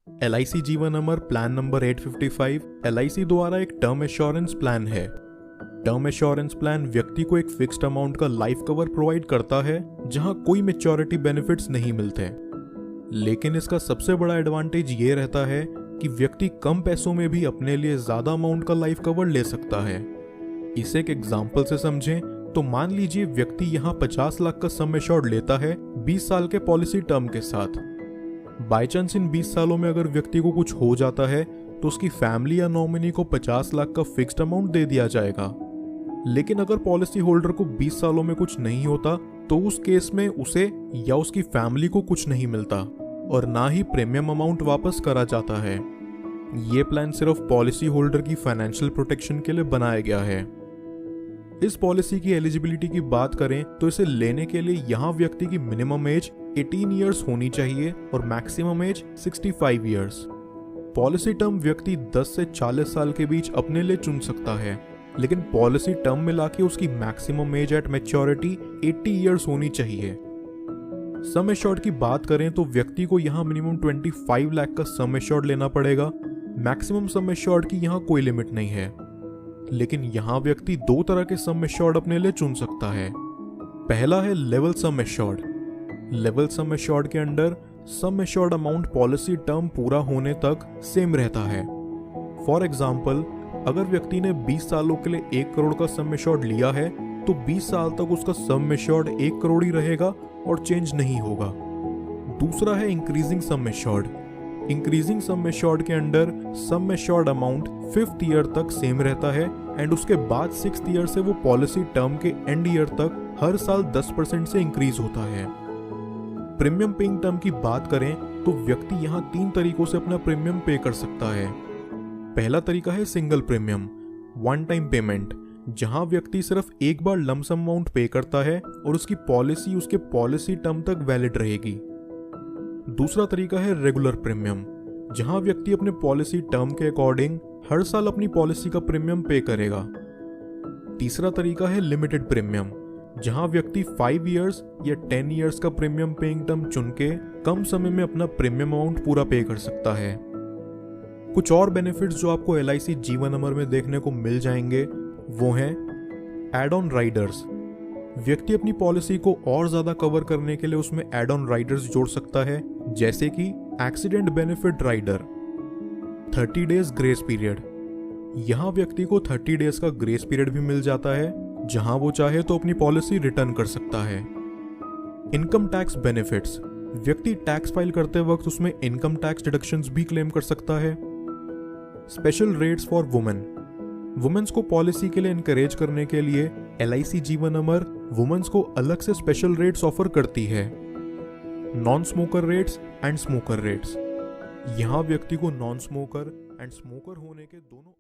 LIC जीवन अमर plan number 855 LIC द्वारा एक टर्म एश्योरेंस प्लान है। टर्म एश्योरेंस प्लान व्यक्ति को एक फिक्स्ड अमाउंट का लाइफ कवर प्रोवाइड करता है जहां कोई मैच्योरिटी बेनिफिट्स नहीं मिलते। लेकिन इसका सबसे बड़ा एडवांटेज ये रहता है कि व्यक्ति कम पैसों में भी अपने लिए ज्यादा अमाउंट का लाइफ कवर ले सकता है। इसे एक एग्जाम्पल से समझें तो मान लीजिए व्यक्ति यहाँ 50 लाख का सम एश्योर्ड लेता है 20 साल के पॉलिसी टर्म के साथ। बाई चांस इन 20 सालों में अगर व्यक्ति को कुछ हो जाता है तो उसकी फैमिली या नॉमिनी को 50 लाख का फिक्स्ड अमाउंट दे दिया जाएगा। लेकिन अगर पॉलिसी होल्डर को 20 सालों में कुछ नहीं होता तो उस केस में उसे या उसकी फैमिली को कुछ नहीं मिलता और ना ही प्रीमियम अमाउंट वापस करा जाता है। ये प्लान सिर्फ पॉलिसी होल्डर की फाइनेंशियल प्रोटेक्शन के लिए बनाया गया है। इस पॉलिसी की एलिजिबिलिटी की बात करें तो इसे लेने के लिए यहाँ व्यक्ति की मिनिमम एज 18 इयर्स होनी चाहिए और maximum age 65 years. Policy term व्यक्ति 10 से 40 साल के बीच अपने लिए चुन सकता है, लेकिन पॉलिसी टर्म में लाके उसकी maximum age at maturity 80 years होनी चाहिए। सम एश्योर्ड की बात करें तो व्यक्ति को यहाँ मिनिमम 25 लाख का सम एश्योर्ड लेना पड़ेगा। मैक्सिमम सम एश्योर्ड की यहाँ कोई लिमिट नहीं है, लेकिन यहाँ व्यक्ति दो तरह के सम एश्योर्ड अपने लिए चुन सकता है। पहला है level sum assured. Level sum assured के under sum assured amount policy term पूरा होने तक सेम रहता है। फॉर एग्जाम्पल, अगर व्यक्ति ने 20 सालों के लिए 1 करोड़ का सम एश्योर्ड लिया है तो 20 साल तक उसका सम एश्योर्ड 1 करोड़ ही रहेगा और चेंज नहीं होगा। दूसरा है increasing sum assured. Increasing sum assured के under sum assured amount 5th year तक सेम रहता है एंड उसके बाद 6th ईयर से वो पॉलिसी टर्म के एंड ईयर तक हर साल 10% से इंक्रीज होता है। प्रीमियम पेइंग टर्म की बात करें तो व्यक्ति यहाँ 3 तरीकों से अपना प्रीमियम पे कर सकता है। पहला तरीका है single premium, one time payment, जहां व्यक्ति सिर्फ एक बार लमसम अमाउंट पे करता है और उसकी पॉलिसी उसके पॉलिसी टर्म तक वैलिड रहेगी। दूसरा तरीका है रेगुलर प्रीमियम, जहां व्यक्ति अपने पॉलिसी टर्म के अकॉर्डिंग हर साल अपनी पॉलिसी का प्रीमियम पे करेगा। तीसरा तरीका है लिमिटेड प्रीमियम, जहां व्यक्ति 5 इयर्स या 10 इयर्स का प्रीमियम पेइंग टर्म चुन के कम समय में अपना प्रीमियम अमाउंट पूरा पे कर सकता है। कुछ और बेनिफिट्स जो आपको LIC जीवन अमर में देखने को मिल जाएंगे वो हैं एड ऑन राइडर्स। व्यक्ति अपनी पॉलिसी को और ज्यादा कवर करने के लिए उसमें एड ऑन राइडर्स जोड़ सकता है, जैसे कि accident benefit rider. 30 days grace period, यहां व्यक्ति को 30 डेज का ग्रेस पीरियड भी मिल जाता है, जहां वो चाहे तो अपनी पॉलिसी रिटर्न कर सकता है। इनकम टैक्स बेनिफिट्स, व्यक्ति टैक्स फाइल करते वक्त उसमें इनकम टैक्स डिडक्शंस भी क्लेम कर सकता है। Special rates for women, womens को पॉलिसी के लिए एनकरेज करने के लिए LIC जीवन अमर वुमेन्स को अलग से स्पेशल रेट्स ऑफर करती है। Non smoker rates and smoker rates, यहां व्यक्ति को नॉन स्मोकर एंड स्मोकर होने के दोनों